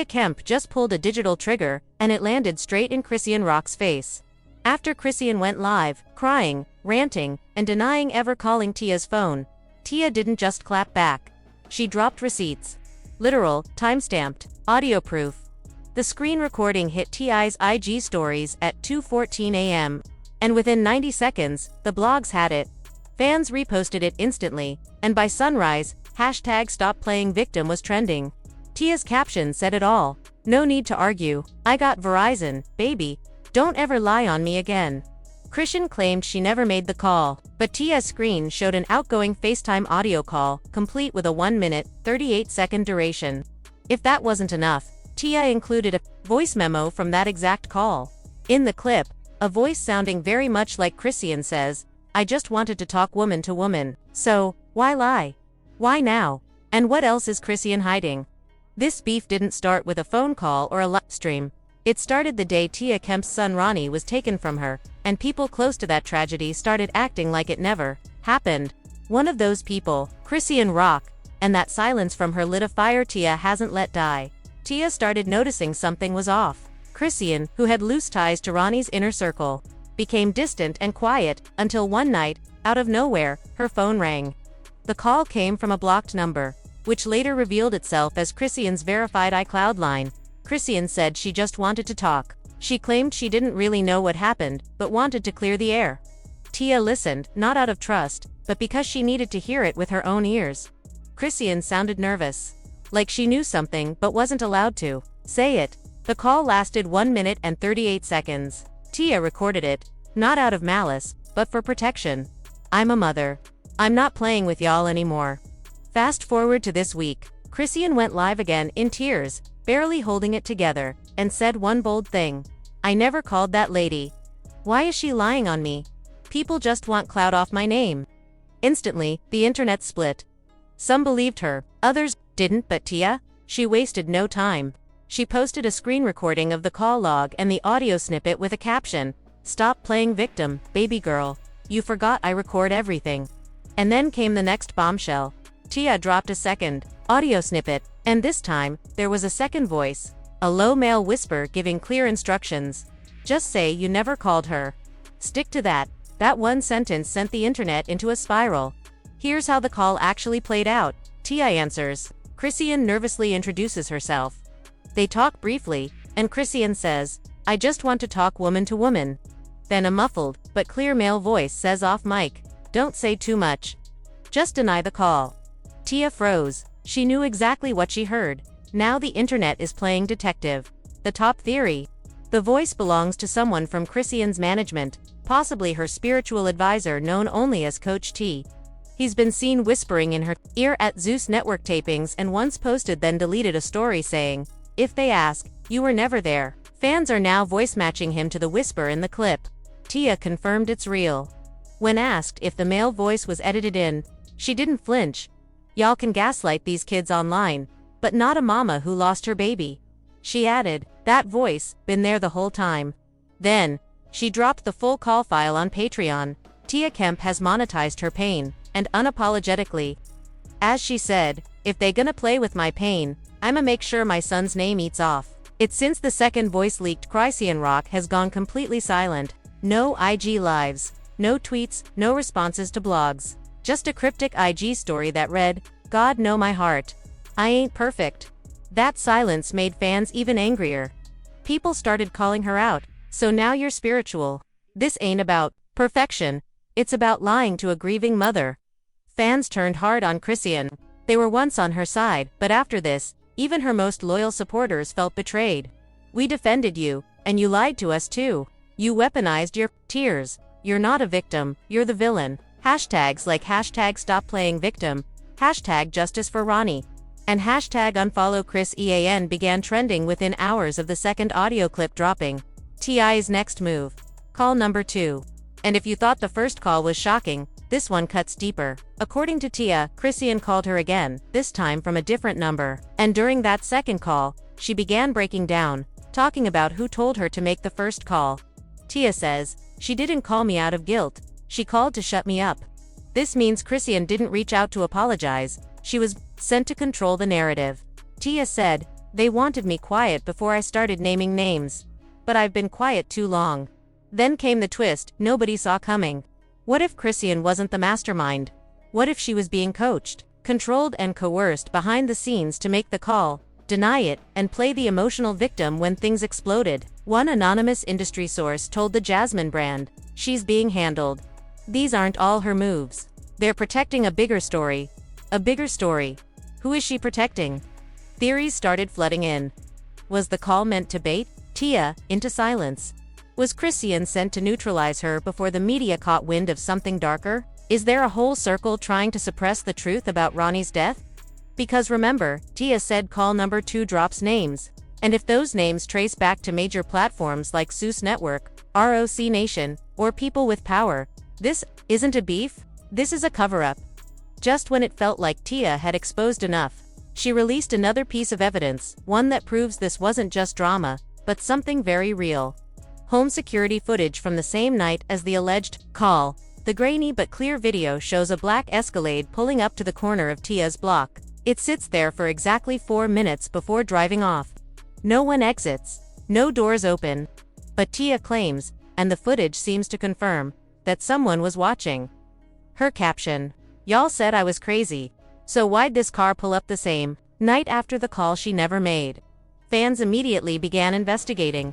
Kemp just pulled a digital trigger, and it landed straight in Chrisean Rock's face. After Chrisean went live, crying, ranting, and denying ever calling Tia's phone, Tia didn't just clap back. She dropped receipts. Literal, timestamped, audio proof. The screen recording hit Ti's IG stories at 2:14 a.m., and within 90 seconds, the blogs had it. Fans reposted it instantly, and by sunrise, #StopPlayingVictim was trending. Tia's caption said it all. "No need to argue. I got Verizon, baby. Don't ever lie on me again." Chrisean claimed she never made the call, but Tia's screen showed an outgoing FaceTime audio call, complete with a 1-minute, 38-second duration. If that wasn't enough, Tia included a voice memo from that exact call. In the clip, a voice sounding very much like Chrisean says, "I just wanted to talk woman to woman. So, why lie? Why now? And what else is Chrisean hiding?" This beef didn't start with a phone call or a live stream. It started the day Tia Kemp's son Ronnie was taken from her, and people close to that tragedy started acting like it never happened. One of those people, Chrisean Rock, and that silence from her lit a fire Tia hasn't let die. Tia started noticing something was off. Chrisean, who had loose ties to Ronnie's inner circle, became distant and quiet, until one night, out of nowhere, her phone rang. The call came from a blocked number, which later revealed itself as Chrisean's verified iCloud line. Chrisean said she just wanted to talk. She claimed she didn't really know what happened, but wanted to clear the air. Tia listened, not out of trust, but because she needed to hear it with her own ears. Chrisean sounded nervous. Like she knew something but wasn't allowed to say it. The call lasted 1 minute and 38 seconds. Tia recorded it, not out of malice, but for protection. "I'm a mother. I'm not playing with y'all anymore." Fast forward to this week, Chrisean went live again in tears, barely holding it together, and said one bold thing. "I never called that lady. Why is she lying on me? People just want clout off my name." Instantly, the internet split. Some believed her, others didn't, but Tia? She wasted no time. She posted a screen recording of the call log and the audio snippet with a caption, "Stop playing victim, baby girl. You forgot I record everything." And then came the next bombshell. Tia dropped a second audio snippet, and this time, there was a second voice, a low male whisper giving clear instructions. "Just say you never called her. Stick to that." That one sentence sent the internet into a spiral. Here's how the call actually played out. Tia answers. Chrisean nervously introduces herself. They talk briefly, and Chrisean says, "I just want to talk woman to woman." Then a muffled, but clear male voice says off mic, "Don't say too much. Just deny the call." Tia froze. She knew exactly what she heard. Now the internet is playing detective. The top theory. The voice belongs to someone from Chrisean's management, possibly her spiritual advisor known only as Coach T. He's been seen whispering in her ear at Zeus Network tapings and once posted then deleted a story saying, "If they ask, you were never there." Fans are now voice matching him to the whisper in the clip. Tia confirmed it's real. When asked if the male voice was edited in, she didn't flinch. "Y'all can gaslight these kids online, but not a mama who lost her baby." She added, "That voice, been there the whole time." Then, she dropped the full call file on Patreon. Tia Kemp has monetized her pain, and unapologetically. As she said, "If they gonna play with my pain, I'ma make sure my son's name eats off." It's since the second voice leaked Chrisean Rock has gone completely silent. No IG lives, no tweets, no responses to blogs. Just a cryptic IG story that read, "God know my heart. I ain't perfect." That silence made fans even angrier. People started calling her out, "So now you're spiritual. This ain't about perfection. It's about lying to a grieving mother." Fans turned hard on Chrisean. They were once on her side, but after this, even her most loyal supporters felt betrayed. "We defended you, and you lied to us too. You weaponized your tears. You're not a victim, you're the villain." Hashtags like #StopPlayingVictim, #Justice for Ronnie, and #Unfollow Chris EAN began trending within hours of the second audio clip dropping. Ti's next move. Call number 2. And if you thought the first call was shocking, this one cuts deeper. According to Tia, Chrisean called her again, this time from a different number. And during that second call, she began breaking down, talking about who told her to make the first call. Tia says, "She didn't call me out of guilt. She called to shut me up." This means Chrisean didn't reach out to apologize. She was sent to control the narrative. Tia said, They wanted me quiet before I started naming names. But I've been quiet too long. Then came the twist nobody saw coming. What if Chrisean wasn't the mastermind? What if she was being coached, controlled and coerced behind the scenes to make the call, deny it, and play the emotional victim when things exploded? One anonymous industry source told the Jasmine brand, "She's being handled. These aren't all her moves. They're protecting a bigger story. A bigger story. Who is she protecting?" Theories started flooding in. Was the call meant to bait Tia into silence? Was Chrisean sent to neutralize her before the media caught wind of something darker? Is there a whole circle trying to suppress the truth about Ronnie's death? Because remember, Tia said call number 2 drops names. And if those names trace back to major platforms like Zeus Network, ROC Nation, or people with power, this isn't a beef, this is a cover-up. Just when it felt like Tia had exposed enough, she released another piece of evidence, one that proves this wasn't just drama, but something very real. Home security footage from the same night as the alleged call. The grainy but clear video shows a black Escalade pulling up to the corner of Tia's block. It sits there for exactly 4 minutes before driving off. No one exits, no doors open. But Tia claims, and the footage seems to confirm, that someone was watching. Her caption: "Y'all said I was crazy. So why'd this car pull up the same night after the call she never made?" Fans immediately began investigating.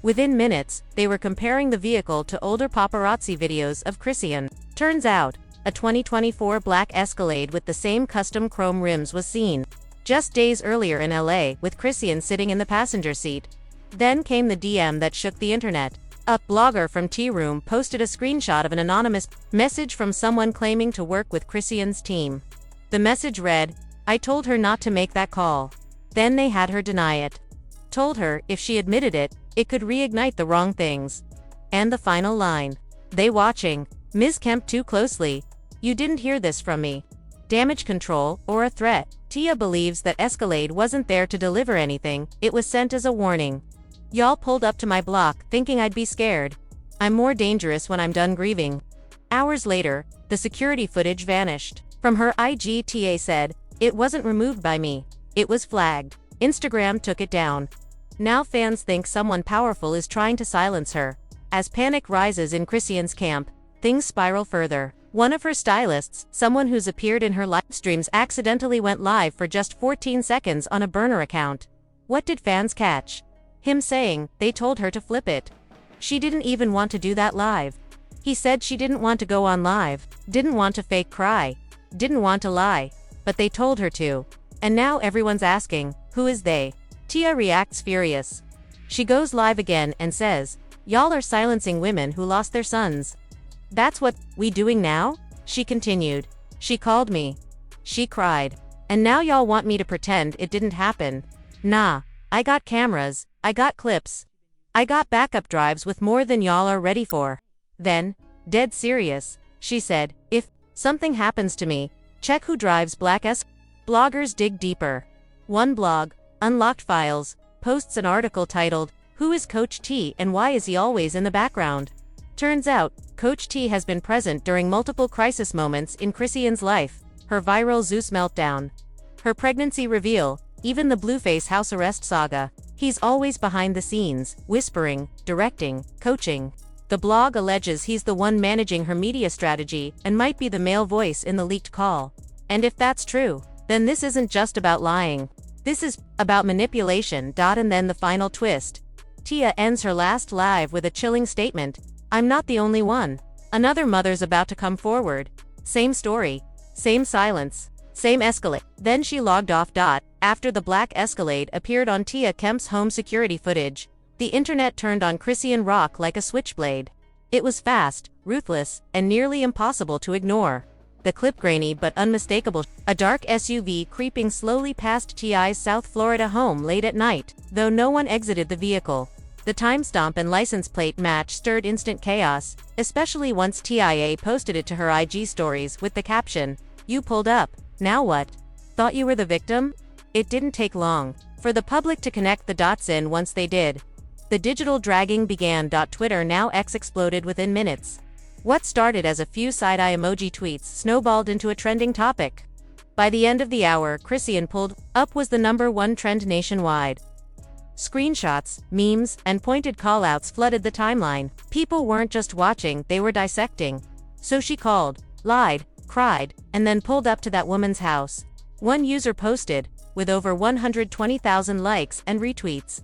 Within minutes, they were comparing the vehicle to older paparazzi videos of Chrisean. Turns out, a 2024 black Escalade with the same custom chrome rims was seen just days earlier in LA, with Chrisean sitting in the passenger seat. Then came the DM that shook the internet. A blogger from Tea Room posted a screenshot of an anonymous message from someone claiming to work with Chrisean's team. The message read, "I told her not to make that call. Then they had her deny it. Told her, if she admitted it, it could reignite the wrong things." And the final line. "They watching. Ms. Kemp too closely. You didn't hear this from me. Damage control, or a threat." Tia believes that Escalade wasn't there to deliver anything, it was sent as a warning. "Y'all pulled up to my block thinking I'd be scared. I'm more dangerous when I'm done grieving." Hours later, the security footage vanished. From her IG, Tia said, "It wasn't removed by me. It was flagged. Instagram took it down." Now fans think someone powerful is trying to silence her. As panic rises in Chrisean's camp, things spiral further. One of her stylists, someone who's appeared in her live streams, accidentally went live for just 14 seconds on a burner account. What did fans catch? Him saying, they told her to flip it. She didn't even want to do that live. He said she didn't want to go on live, didn't want to fake cry, didn't want to lie, but they told her to. And now everyone's asking, who is they? Tia reacts furious. She goes live again and says, "Y'all are silencing women who lost their sons. That's what we doing now?" She continued. "She called me. She cried. And now y'all want me to pretend it didn't happen. Nah, I got cameras, I got clips. I got backup drives with more than y'all are ready for." Then, dead serious, she said, "If something happens to me, check who drives black S." Bloggers dig deeper. One blog, Unlocked Files, posts an article titled, "Who is Coach T and why is he always in the background?" Turns out, Coach T has been present during multiple crisis moments in Chrisean's life: her viral Zeus meltdown, her pregnancy reveal, even the Blueface house arrest saga. He's always behind the scenes, whispering, directing, coaching. The blog alleges he's the one managing her media strategy and might be the male voice in the leaked call. And if that's true, then this isn't just about lying. This is about manipulation. And then the final twist. Tia ends her last live with a chilling statement: "I'm not the only one. Another mother's about to come forward. Same story, same silence, same Escalade." Then she logged off. After the black Escalade appeared on Tia Kemp's home security footage, the internet turned on Chrisean Rock like a switchblade. It was fast, ruthless, and nearly impossible to ignore. The clip grainy but unmistakable. A dark SUV creeping slowly past Ti's South Florida home late at night, though no one exited the vehicle. The timestamp and license plate match stirred instant chaos, especially once Tia posted it to her IG stories with the caption, "You pulled up, now what? Thought you were the victim?" It didn't take long for the public to connect the dots in. Once they did, the digital dragging began. Twitter, now X, exploded within minutes. What started as a few side-eye emoji tweets snowballed into a trending topic. By the end of the hour, Chrisean pulled up was the #1 trend nationwide. Screenshots, memes, and pointed callouts flooded the timeline. People weren't just watching, they were dissecting. So she called, lied, cried, and then pulled up to that woman's house. One user posted, with over 120,000 likes and retweets.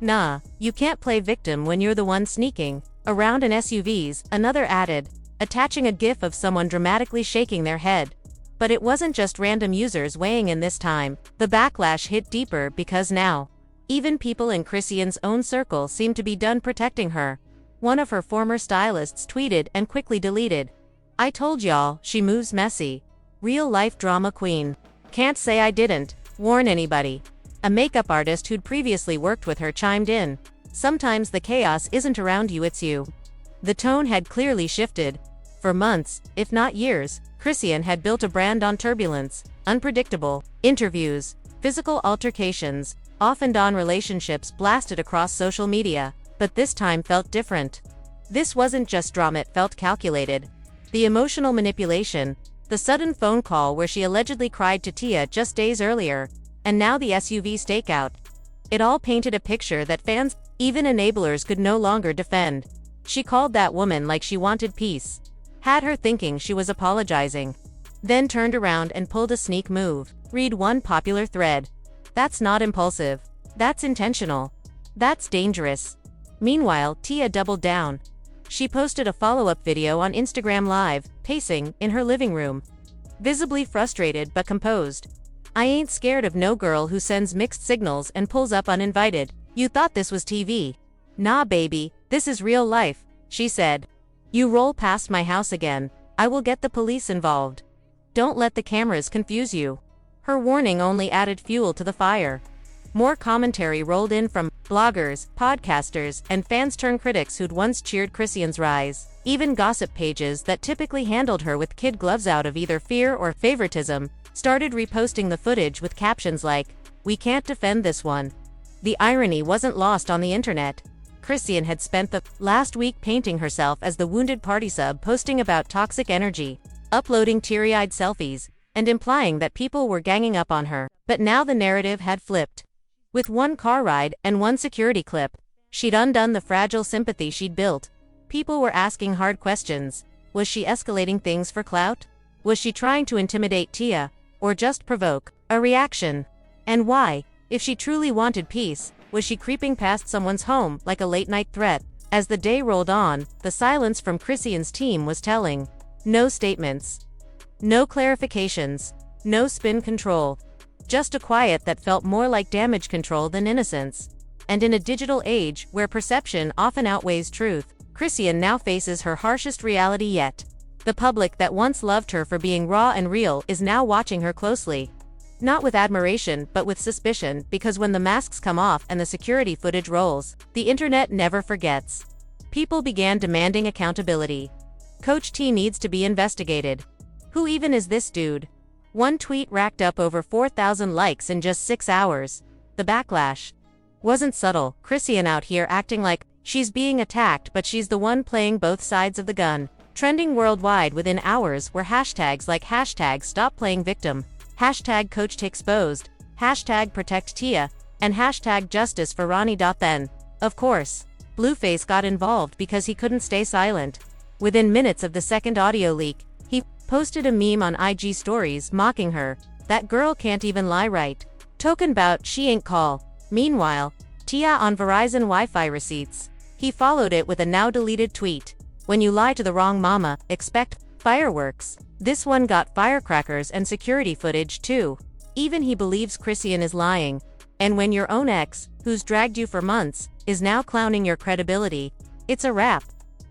"Nah, you can't play victim when you're the one sneaking around in SUVs," another added, attaching a gif of someone dramatically shaking their head. But it wasn't just random users weighing in this time. The backlash hit deeper because now, even people in Chrisean's own circle seemed to be done protecting her. One of her former stylists tweeted and quickly deleted, "I told y'all, she moves messy. Real-life drama queen. Can't say I didn't warn anybody." A makeup artist who'd previously worked with her chimed in, "Sometimes the chaos isn't around you, it's you." The tone had clearly shifted. For months, if not years, Chrisean had built a brand on turbulence, unpredictable interviews, physical altercations, off-and-on relationships blasted across social media. But this time felt different. This wasn't just drama, it felt calculated. The emotional manipulation, the sudden phone call where she allegedly cried to Tia just days earlier, and now the SUV stakeout. It all painted a picture that fans, even enablers, could no longer defend. She called that woman like she wanted peace, had her thinking she was apologizing, then turned around and pulled a sneak move. Read one popular thread. "That's not impulsive. That's intentional. That's dangerous." Meanwhile, Tia doubled down. She posted a follow-up video on Instagram Live, pacing in her living room, visibly frustrated but composed. "I ain't scared of no girl who sends mixed signals and pulls up uninvited. You thought this was TV. Nah baby, this is real life," she said. "You roll past my house again, I will get the police involved. Don't let the cameras confuse you." Her warning only added fuel to the fire. More commentary rolled in from bloggers, podcasters, and fans-turned-critics who'd once cheered Chrisean's rise. Even gossip pages that typically handled her with kid gloves out of either fear or favoritism started reposting the footage with captions like, "We can't defend this one." The irony wasn't lost on the internet. Chrisean had spent the last week painting herself as the wounded party sub, posting about toxic energy, uploading teary-eyed selfies, and implying that people were ganging up on her. But now the narrative had flipped. With one car ride and one security clip, she'd undone the fragile sympathy she'd built. People were asking hard questions. Was she escalating things for clout? Was she trying to intimidate Tia, or just provoke a reaction? And why? If she truly wanted peace, was she creeping past someone's home like a late-night threat? As the day rolled on, the silence from Chrisean's team was telling. No statements. No clarifications. No spin control. Just a quiet that felt more like damage control than innocence. And in a digital age where perception often outweighs truth, Chrisean now faces her harshest reality yet. The public that once loved her for being raw and real is now watching her closely. Not with admiration, but with suspicion, because when the masks come off and the security footage rolls, the internet never forgets. People began demanding accountability. Coach T needs to be investigated. Who even is this dude? One tweet racked up over 4,000 likes in just 6 hours. The backlash wasn't subtle. Chrisean out here acting like she's being attacked, but she's the one playing both sides of the gun. Trending worldwide within hours were hashtags like #StopPlayingVictim, #CoachTexposed, #ProtectTia, and #Justice for Ronnie. Then, of course, Blueface got involved because he couldn't stay silent. Within minutes of the second audio leak, he posted a meme on IG stories mocking her. "That girl can't even lie right. Token bout she ain't call." Meanwhile, Tia on Verizon Wi-Fi receipts. He followed it with a now-deleted tweet. "When you lie to the wrong mama, expect fireworks." This one got firecrackers and security footage too. Even he believes Chrisean is lying. And when your own ex, who's dragged you for months, is now clowning your credibility, it's a wrap.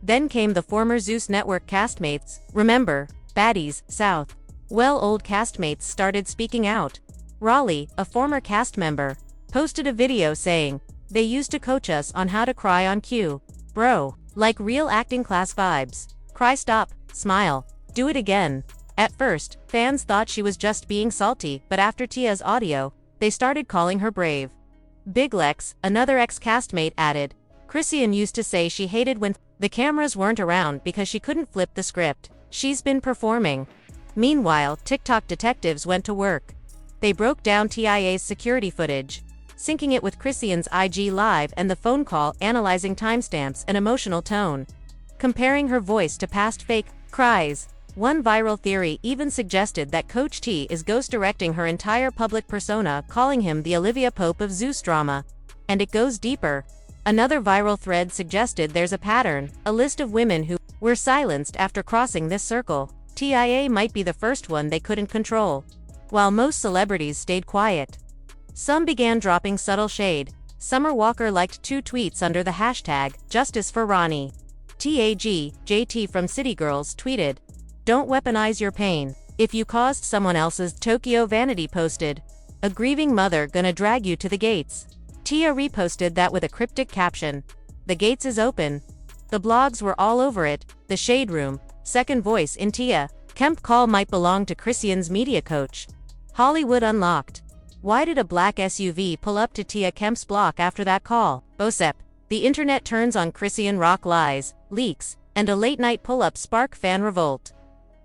Then came the former Zeus Network castmates. Remember, baddies, South. Well, old castmates started speaking out. Raleigh, a former cast member, posted a video saying, "They used to coach us on how to cry on cue. Bro, like real acting class vibes. Cry, stop, smile, do it again." At first, fans thought she was just being salty, but after Tia's audio, they started calling her brave. Big Lex, another ex-castmate, added, "Chrisean used to say she hated when the cameras weren't around because she couldn't flip the script. She's been performing. Meanwhile, TikTok detectives went to work. They broke down TIA's security footage, syncing it with Chrisean's IG Live and the phone call, analyzing timestamps and emotional tone, comparing her voice to past fake cries. One viral theory even suggested that Coach T is ghost-directing her entire public persona, calling him the Olivia Pope of Zeus drama. And it goes deeper. Another viral thread suggested there's a pattern, a list of women who were silenced after crossing this circle. TIA might be the first one they couldn't control. While most celebrities stayed quiet, some began dropping subtle shade. Summer Walker liked 2 tweets under the hashtag Justice for Ronnie. JT from City Girls tweeted, "Don't weaponize your pain. If you caused someone else's." Tokyo Vanity posted, "A grieving mother gonna drag you to the gates." Tia reposted that with a cryptic caption, "The gates is open." The blogs were all over it. The Shade Room, second voice in Tia Kemp call might belong to Chrisean's media coach. Hollywood Unlocked. Why did a black SUV pull up to Tia Kemp's block after that call? OSEP. The internet turns on Chrisean Rock lies, leaks, and a late-night pull-up spark fan revolt.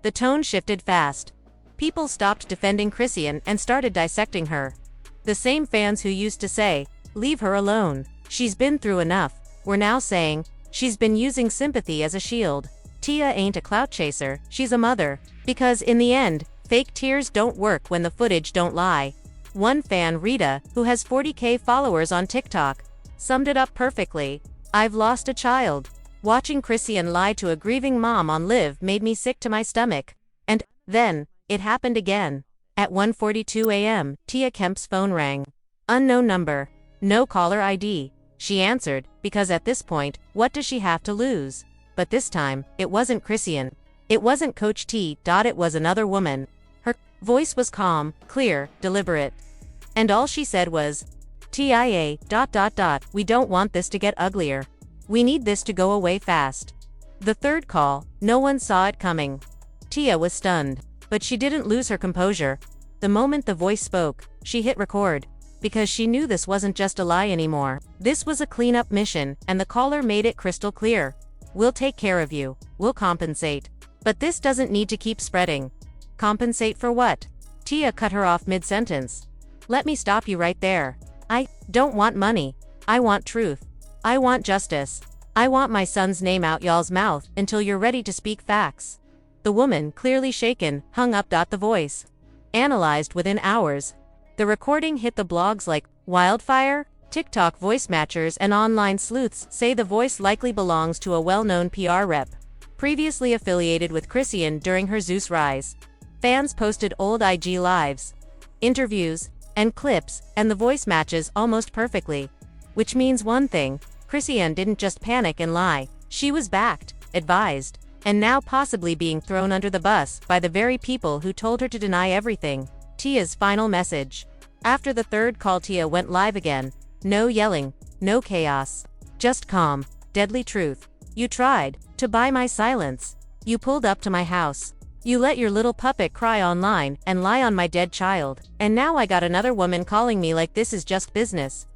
The tone shifted fast. People stopped defending Chrisean and started dissecting her. The same fans who used to say, "Leave her alone. She's been through enough," were now saying, "She's been using sympathy as a shield." Tia ain't a clout chaser, she's a mother. Because in the end, fake tears don't work when the footage don't lie. One fan, Rita, who has 40K followers on TikTok, summed it up perfectly. "I've lost a child. Watching Chrisean lie to a grieving mom on Live made me sick to my stomach." And then, it happened again. At 1:42 a.m., Tia Kemp's phone rang. Unknown number. No caller ID. She answered, because at this point, what does she have to lose? But this time, it wasn't Chrisean. It wasn't Coach T. It was another woman. Her voice was calm, clear, deliberate. And all she said was, "TIA, we don't want this to get uglier. We need this to go away fast." The third call, no one saw it coming. Tia was stunned. But she didn't lose her composure. The moment the voice spoke, she hit record. Because she knew this wasn't just a lie anymore. This was a cleanup mission, and the caller made it crystal clear. "We'll take care of you. We'll compensate. But this doesn't need to keep spreading." Compensate for what? Tia cut her off mid-sentence. "Let me stop you right there. I don't want money. I want truth. I want justice. I want my son's name out y'all's mouth until you're ready to speak facts." The woman, clearly shaken, hung up. The voice analyzed within hours. The recording hit the blogs like wildfire. TikTok voice matchers and online sleuths say the voice likely belongs to a well-known PR rep, previously affiliated with Chrisean during her Zeus rise. Fans posted old IG lives, interviews, and clips, and the voice matches almost perfectly. Which means one thing, Chrisean didn't just panic and lie. She was backed, advised, and now possibly being thrown under the bus by the very people who told her to deny everything. Tia's final message. After the third call, Tia went live again. No yelling, no chaos. Just calm, deadly truth. "You tried to buy my silence. You pulled up to my house. You let your little puppet cry online and lie on my dead child. And now I got another woman calling me like this is just business."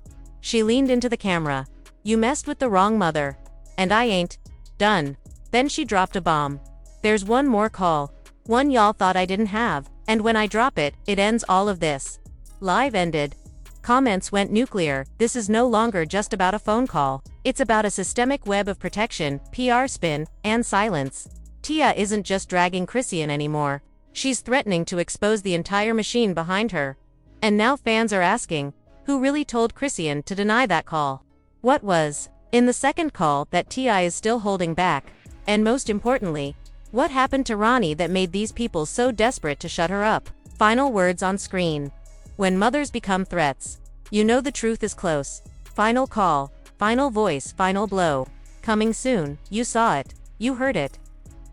She leaned into the camera. "You messed with the wrong mother. And I ain't done." Then she dropped a bomb. "There's one more call. One y'all thought I didn't have. And when I drop it, it ends all of this." Live ended. Comments went nuclear. This is no longer just about a phone call. It's about a systemic web of protection, PR spin, and silence. Tia isn't just dragging Chrisean anymore. She's threatening to expose the entire machine behind her. And now fans are asking, who really told Chrisean to deny that call? What was in the second call that Tia is still holding back? And most importantly, what happened to Ronnie that made these people so desperate to shut her up? Final words on screen. When mothers become threats, you know the truth is close. Final call, final voice, final blow. Coming soon. You saw it. You heard it.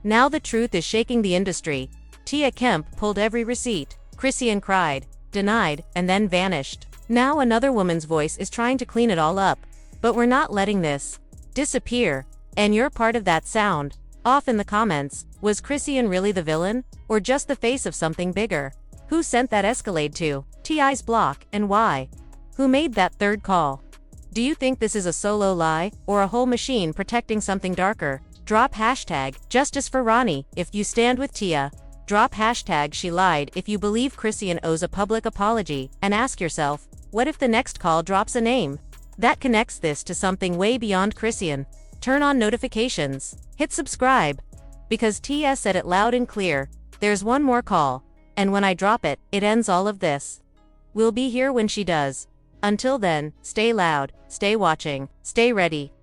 Now the truth is shaking the industry. Tia Kemp pulled every receipt. Chrisean cried, denied, and then vanished. Now another woman's voice is trying to clean it all up. But we're not letting this disappear. And you're part of that sound. Off in the comments, was Chrisean really the villain? Or just the face of something bigger? Who sent that Escalade to Ti's block, and why? Who made that third call? Do you think this is a solo lie, or a whole machine protecting something darker? Drop hashtag Justice for Ronnie if you stand with Tia. Drop hashtag she lied if you believe Chrisean owes a public apology, and ask yourself, what if the next call drops a name that connects this to something way beyond Chrisean? Turn on notifications. Hit subscribe. Because Tia said it loud and clear, there's one more call, and when I drop it, it ends all of this. We'll be here when she does. Until then, stay loud, stay watching, stay ready.